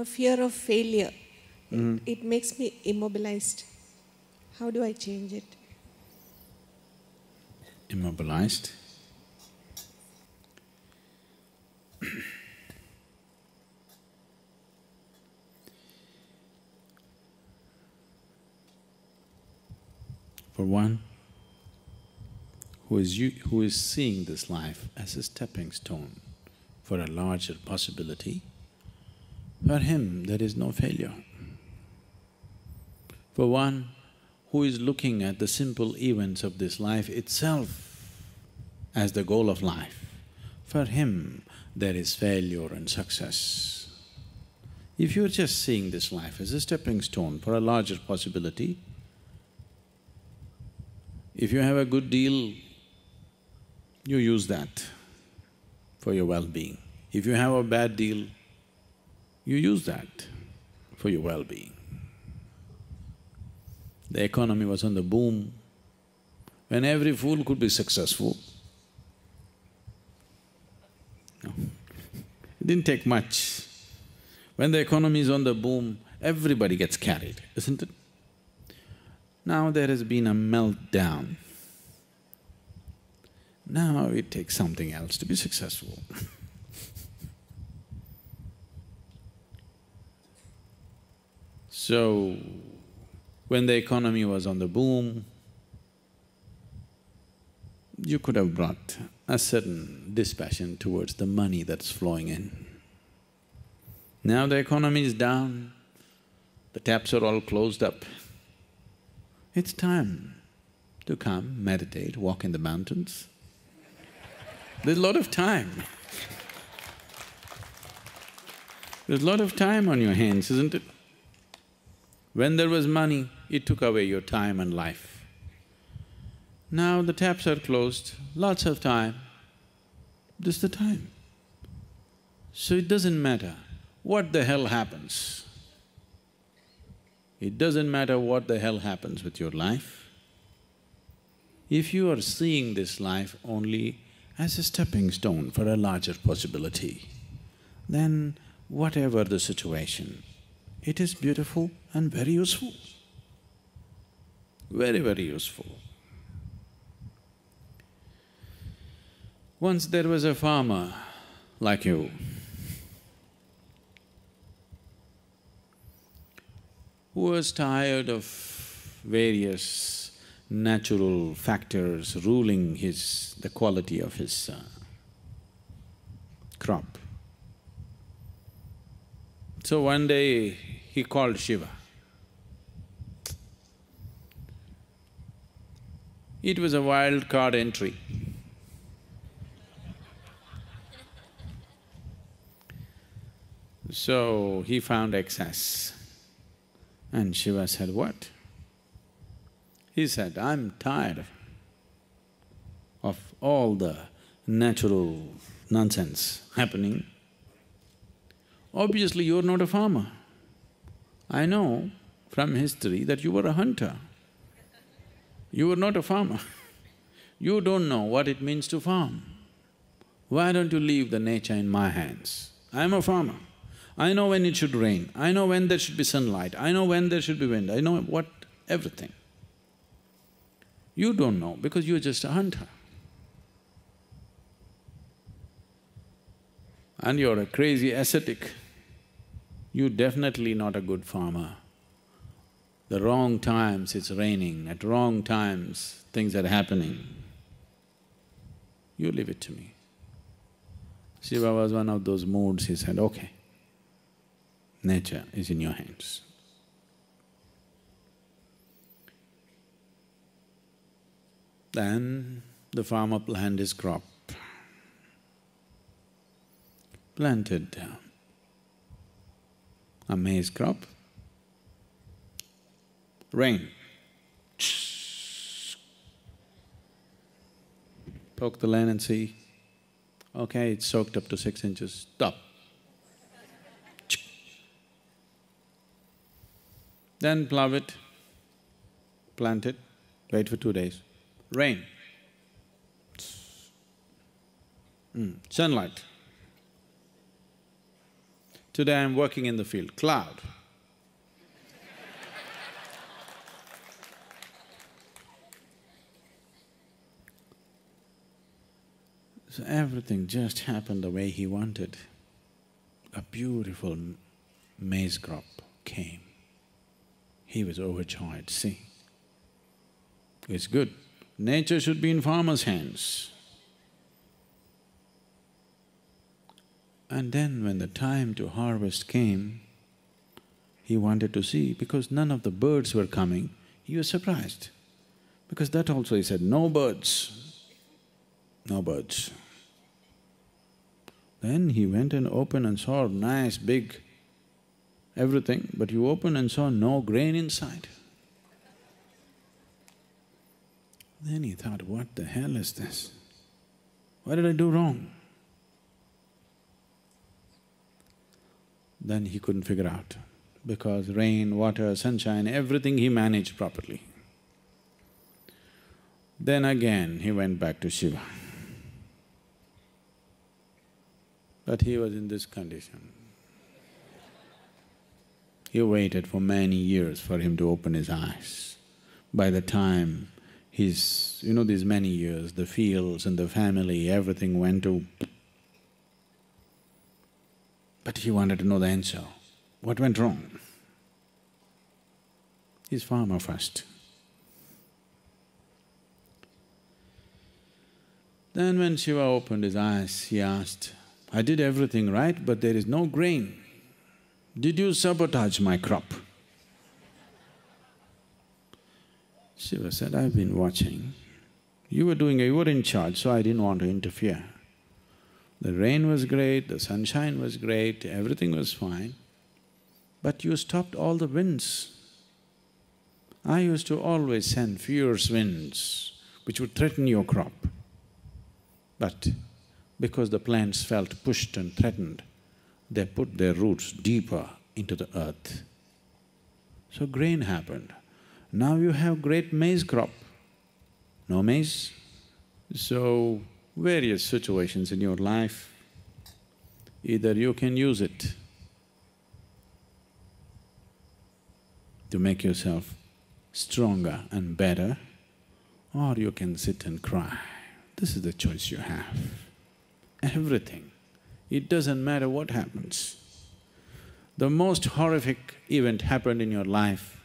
or fear of failure. It makes me immobilized. How do I change it? Immobilized. For one who is seeing this life as a stepping stone for a larger possibility, for him there is no failure. For one who is looking at the simple events of this life itself as the goal of life, for him there is failure and success. If you're just seeing this life as a stepping stone for a larger possibility, if you have a good deal, you use that for your well-being. If you have a bad deal, you use that for your well-being. The economy was on the boom, when every fool could be successful. No, it didn't take much. When the economy is on the boom, everybody gets carried, isn't it? Now there has been a meltdown. Now it takes something else to be successful. So, when the economy was on the boom, you could have brought a certain dispassion towards the money that's flowing in. Now the economy is down, the taps are all closed up. It's time to come, meditate, walk in the mountains. There's a lot of time. There's a lot of time on your hands, isn't it? When there was money, it took away your time and life. Now the taps are closed, lots of time, this is the time. So it doesn't matter what the hell happens. It doesn't matter what the hell happens with your life. If you are seeing this life only as a stepping stone for a larger possibility, then whatever the situation, it is beautiful and very useful, very, very useful. Once there was a farmer like you, who was tired of various natural factors ruling the quality of his crop. So one day he called Shiva. It was a wild card entry. So he found excess. And Shiva said, what? He said, I'm tired of all the natural nonsense happening. Obviously, you're not a farmer. I know from history that you were a hunter. You were not a farmer. You don't know what it means to farm. Why don't you leave the nature in my hands? I'm a farmer. I know when it should rain, I know when there should be sunlight, I know when there should be wind, I know everything. You don't know because you're just a hunter. And you're a crazy ascetic. You're definitely not a good farmer. The wrong times it's raining, at wrong times things are happening. You leave it to me. Shiva was one of those moods, he said, okay, nature is in your hands. Then the farmer planned his crop, planted a maize crop, rain, poke the land and see, okay, it's soaked up to 6 inches, stop. Then plough it, plant it, wait for 2 days, rain, sunlight, Today I'm working in the field, cloud. So everything just happened the way he wanted. A beautiful maize crop came. He was overjoyed, see. It's good. Nature should be in farmers' hands. And then when the time to harvest came, he wanted to see, because none of the birds were coming, he was surprised. Because that also he said, no birds, no birds. Then he went and opened and saw nice big everything, but you opened and saw no grain inside. Then he thought, what the hell is this? What did I do wrong? Then he couldn't figure out, because rain, water, sunshine, everything he managed properly. Then again he went back to Shiva. But he was in this condition. He waited for many years for him to open his eyes. By the time these many years, the fields and the family, everything went to… But he wanted to know the answer. What went wrong? He's farmer first. Then when Shiva opened his eyes, he asked, I did everything right, but there is no grain. Did you sabotage my crop? Shiva said, I've been watching. You were in charge, so I didn't want to interfere. The rain was great, the sunshine was great, everything was fine, but you stopped all the winds. I used to always send fierce winds which would threaten your crop. But because the plants felt pushed and threatened, they put their roots deeper into the earth. So grain happened. Now you have great maize crop. No maize? So, various situations in your life, either you can use it to make yourself stronger and better, or you can sit and cry. This is the choice you have. Everything. It doesn't matter what happens. The most horrific event happened in your life,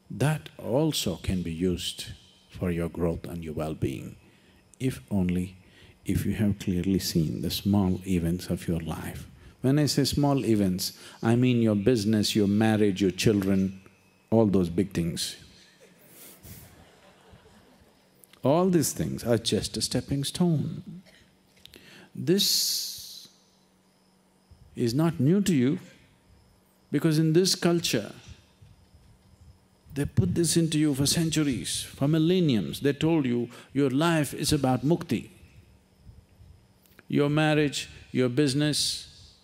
that also can be used for your growth and your well-being, if you have clearly seen the small events of your life. When I say small events, I mean your business, your marriage, your children, all those big things. All these things are just a stepping stone. This is not new to you, because in this culture, they put this into you for centuries, for millenniums. They told you, your life is about mukti. Your marriage, your business,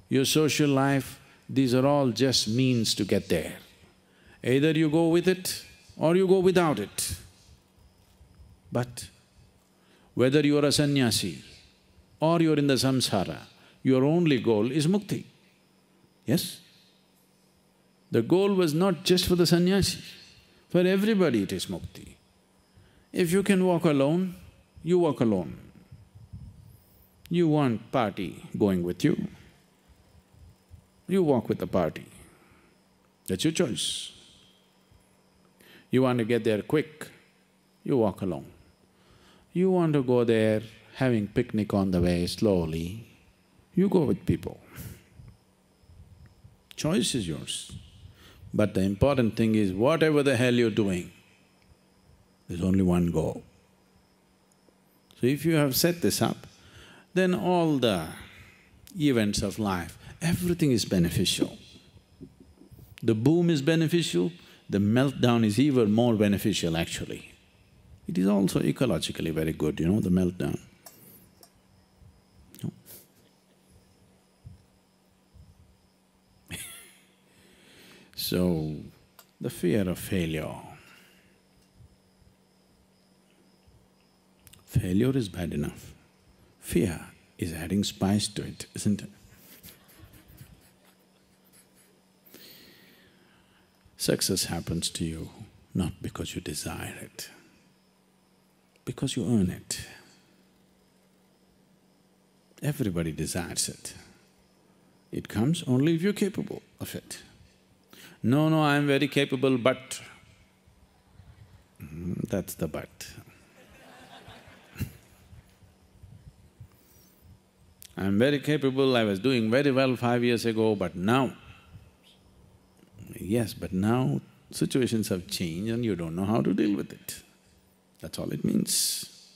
your social life, these are all just means to get there. Either you go with it or you go without it. But whether you are a sannyasi or you're in the samsara, your only goal is mukti. Yes? The goal was not just for the sannyasi, for everybody it is mukti. If you can walk alone, you walk alone. You want party going with you, you walk with the party. That's your choice. You want to get there quick, you walk alone. You want to go there having picnic on the way slowly, you go with people. Choice is yours. But the important thing is, whatever the hell you're doing, there's only one goal. So if you have set this up, then all the events of life, everything is beneficial. The boom is beneficial, the meltdown is even more beneficial actually. It is also ecologically very good, the meltdown. No? So, the fear of failure. Failure is bad enough. Fear is adding spice to it, isn't it? Success happens to you not because you desire it, because you earn it. Everybody desires it. It comes only if you're capable of it. No, I'm very capable, but… That's the but. I'm very capable, I was doing very well 5 years ago, but now… Yes, but now situations have changed and you don't know how to deal with it. That's all it means.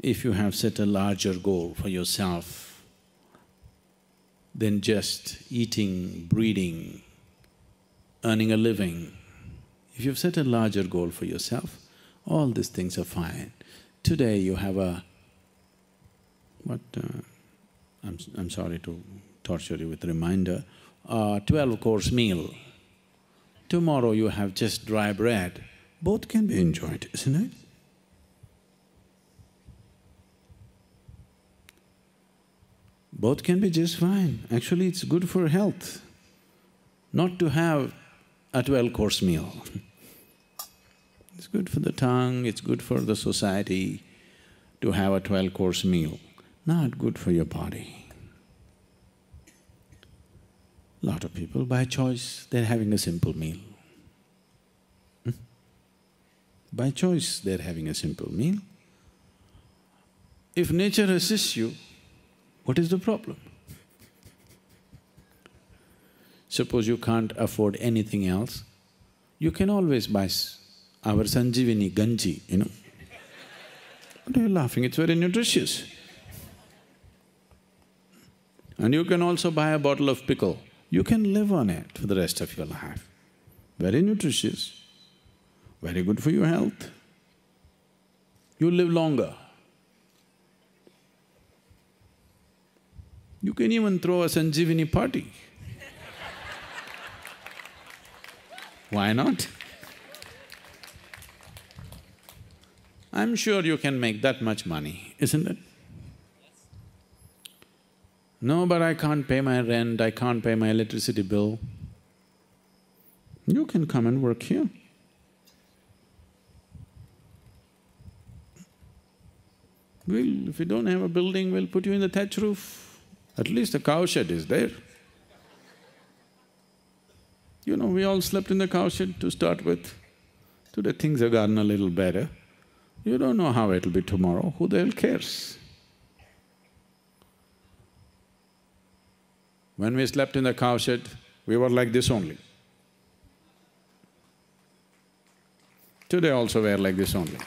If you have set a larger goal for yourself than just eating, breathing, earning a living, if you've set a larger goal for yourself, all these things are fine. Today you have a… I'm sorry to torture you with a reminder, 12-course meal. Tomorrow you have just dry bread. Both can be enjoyed, isn't it? Both can be just fine. Actually, it's good for health not to have a 12-course meal. It's good for the tongue, it's good for the society to have a 12-course meal, not good for your body. Lot of people, by choice, they're having a simple meal. By choice, they're having a simple meal. If nature assists you, what is the problem? Suppose you can't afford anything else, you can always buy our Sanjeevani Ganji, you know. What are you laughing? It's very nutritious. And you can also buy a bottle of pickle. You can live on it for the rest of your life. Very nutritious, very good for your health. You live longer. You can even throw a Sanjeevani party. Why not? I'm sure you can make that much money, isn't it? No, but I can't pay my rent, I can't pay my electricity bill. You can come and work here. If you don't have a building, we'll put you in the thatch roof. At least the cow shed is there. You know, we all slept in the cow shed to start with. Today things have gotten a little better. You don't know how it'll be tomorrow, who the hell cares? When we slept in the cow shed, we were like this only. Today also we are like this only.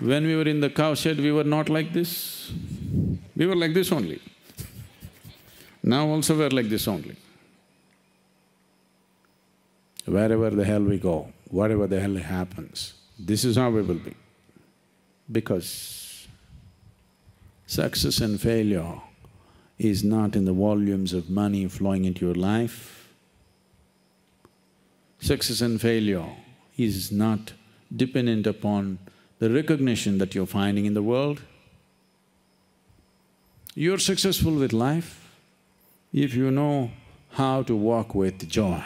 When we were in the cow shed, we were not like this. We were like this only. Now also we're like this only. Wherever the hell we go, whatever the hell happens, this is how we will be. Because success and failure is not in the volumes of money flowing into your life. Success and failure is not dependent upon the recognition that you're finding in the world. You're successful with life if you know how to walk with joy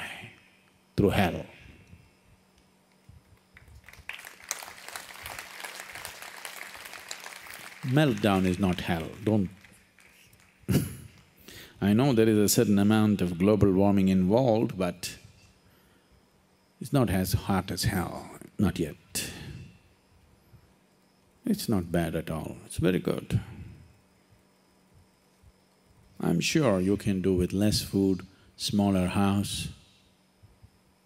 through hell. Meltdown is not hell, don't… I know there is a certain amount of global warming involved, but it's not as hot as hell, not yet. It's not bad at all, it's very good. I'm sure you can do with less food, smaller house,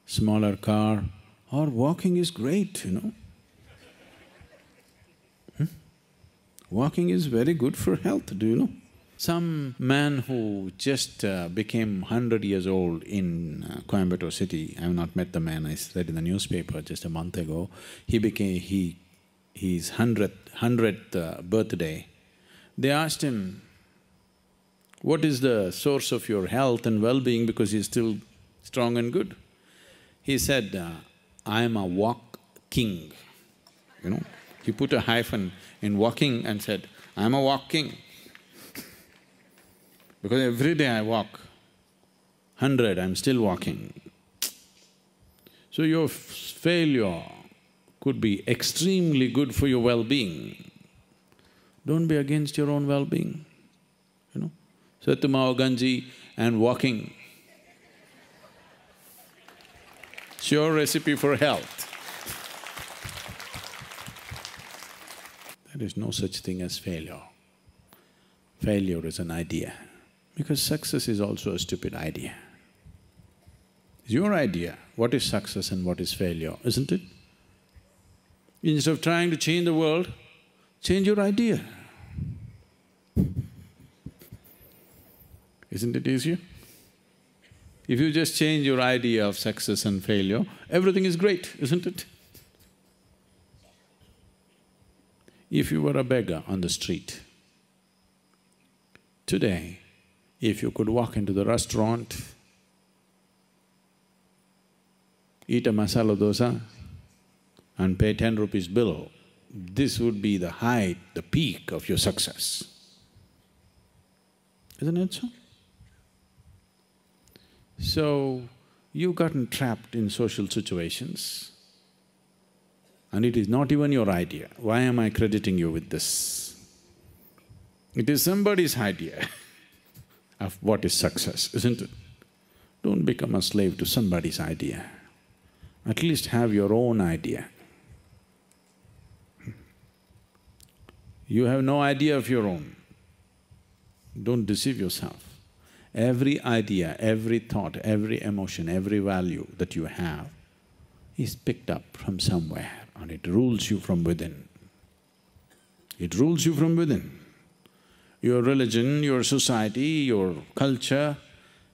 smaller car, or walking is great, you know. Walking is very good for health, do you know? Some man who just became 100 years old in Coimbatore city, I have not met the man, I read in the newspaper just a month ago, his 100th birthday. They asked him, what is the source of your health and well-being, because he's still strong and good? He said, I am a walk king, you know. He put a hyphen in walking and said, I am a walk king. Because every day I walk, 100, I'm still walking. So your failure could be extremely good for your well-being. Don't be against your own well-being, you know. Satyamao Ganji and walking, sure recipe for health. There is no such thing as failure. Failure is an idea, because success is also a stupid idea. It's your idea, what is success and what is failure, isn't it? Instead of trying to change the world, change your idea. Isn't it easier? If you just change your idea of success and failure, everything is great, isn't it? If you were a beggar on the street, today, if you could walk into the restaurant, eat a masala dosa and pay 10 rupees bill, this would be the height, the peak of your success. Isn't it so? So, you've gotten trapped in social situations and it is not even your idea. Why am I crediting you with this? It is somebody's idea of what is success, isn't it? Don't become a slave to somebody's idea. At least have your own idea. You have no idea of your own. Don't deceive yourself. Every idea, every thought, every emotion, every value that you have is picked up from somewhere and it rules you from within. It rules you from within. Your religion, your society, your culture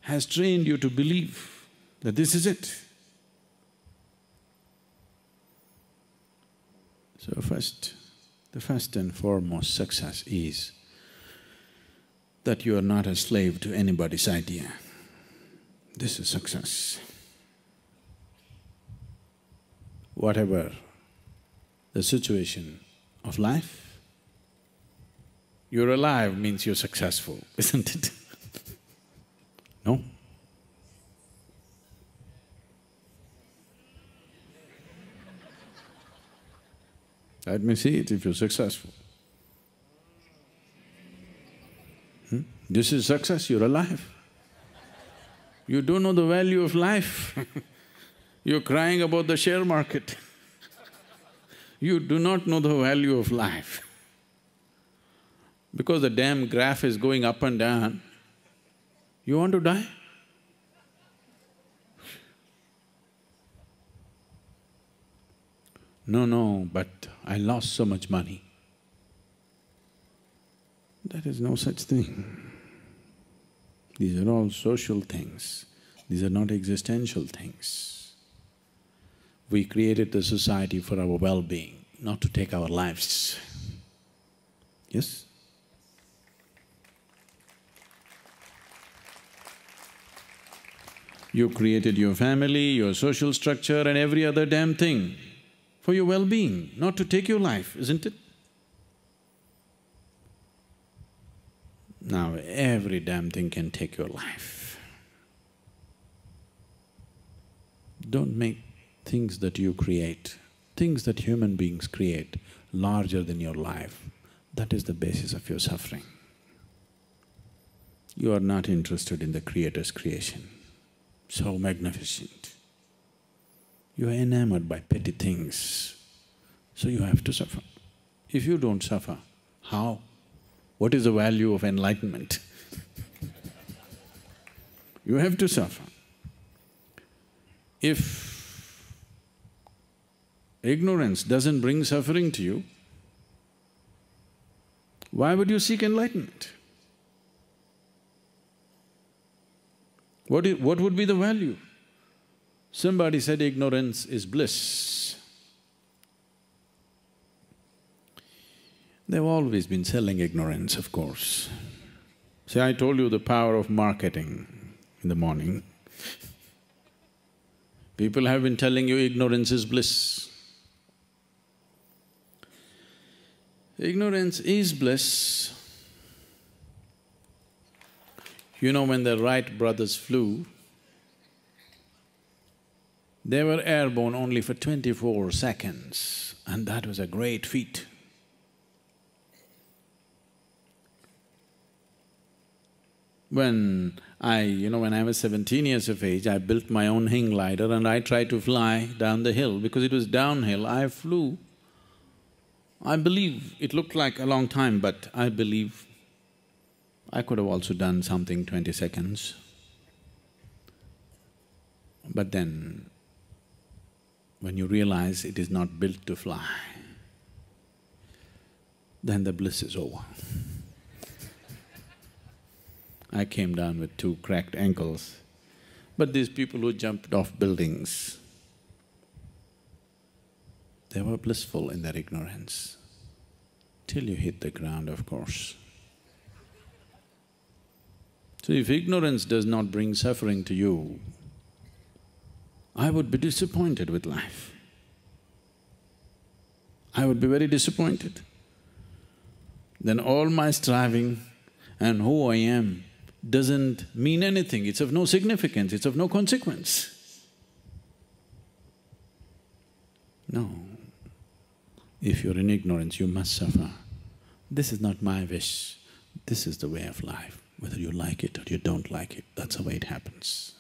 has trained you to believe that this is it. So the first and foremost success is that you are not a slave to anybody's idea. This is success. Whatever the situation of life, you're alive means you're successful, isn't it? No? Let me see it if you're successful. This is success, you're alive. You don't know the value of life you're crying about the share market. You do not know the value of life. Because the damn graph is going up and down, you want to die? No, but I lost so much money. There is no such thing. These are all social things, these are not existential things. We created the society for our well-being, not to take our lives. Yes? You created your family, your social structure and every other damn thing for your well-being, not to take your life, isn't it? Now every damn thing can take your life. Don't make things that you create, things that human beings create, larger than your life. That is the basis of your suffering. You are not interested in the Creator's creation, so magnificent. You are enamored by petty things, so you have to suffer. If you don't suffer, how? What is the value of enlightenment? You have to suffer. If ignorance doesn't bring suffering to you, why would you seek enlightenment? What would be the value? Somebody said ignorance is bliss. They've always been selling ignorance, of course. See, I told you the power of marketing in the morning. People have been telling you ignorance is bliss. Ignorance is bliss You know, when the Wright brothers flew, they were airborne only for 24 seconds, and that was a great feat. When I was 17 years of age, I built my own hang glider and I tried to fly down the hill. Because it was downhill, I flew. I believe it looked like a long time, but I believe I could have also done something 20 seconds. But then, when you realize it is not built to fly, then the bliss is over. I came down with 2 cracked ankles. But these people who jumped off buildings, they were blissful in their ignorance, till you hit the ground, of course. So if ignorance does not bring suffering to you, I would be disappointed with life. I would be very disappointed. Then all my striving and who I am doesn't mean anything, it's of no significance, it's of no consequence. No. If you're in ignorance, you must suffer. This is not my wish, this is the way of life. Whether you like it or you don't like it, that's the way it happens.